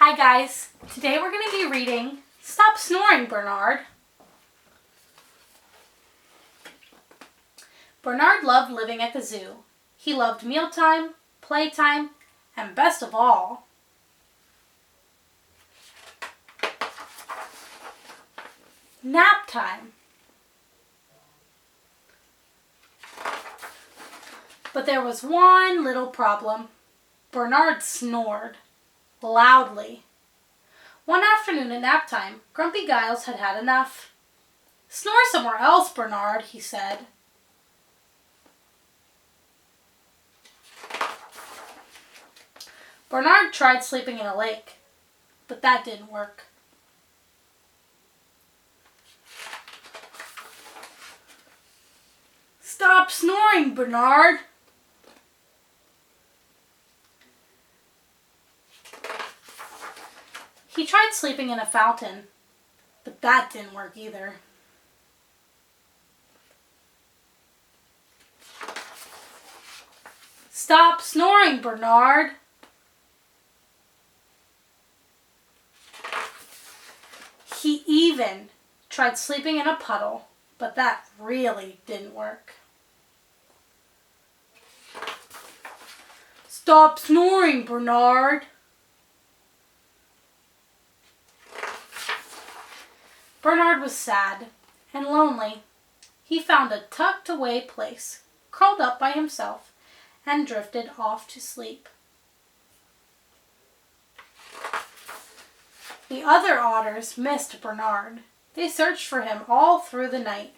Hi guys, today we're going to be reading Stop Snoring, Bernard. Bernard loved living at the zoo. He loved mealtime, playtime, and best of all, nap time. But there was one little problem. Bernard snored loudly. One afternoon at nap time, Grumpy Giles had had enough. "Snore somewhere else, Bernard," he said. Bernard tried sleeping in a lake, but that didn't work. "Stop snoring, Bernard." He tried sleeping in a fountain, but that didn't work either. "Stop snoring, Bernard." He even tried sleeping in a puddle, but that really didn't work. "Stop snoring, Bernard." Bernard was sad and lonely. He found a tucked-away place, curled up by himself, and drifted off to sleep. The other otters missed Bernard. They searched for him all through the night.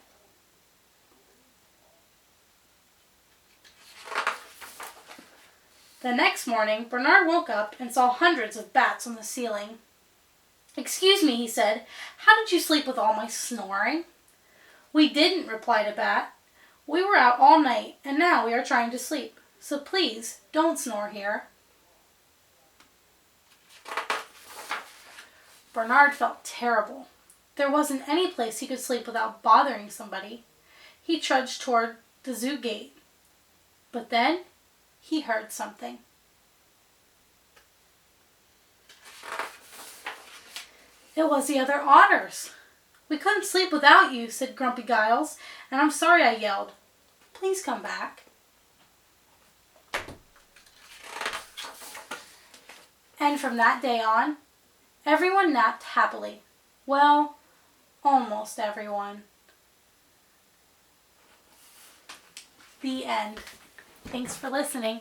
The next morning, Bernard woke up and saw hundreds of bats on the ceiling. "Excuse me," he said, "how did you sleep with all my snoring?" "We didn't," replied a bat. "We were out all night, and now we are trying to sleep. So please, don't snore here." Bernard felt terrible. There wasn't any place he could sleep without bothering somebody. He trudged toward the zoo gate. But then he heard something. It was the other otters. "We couldn't sleep without you," said Grumpy Giles, "and I'm sorry I yelled. Please come back." And from that day on, everyone napped happily. Well, almost everyone. The end. Thanks for listening.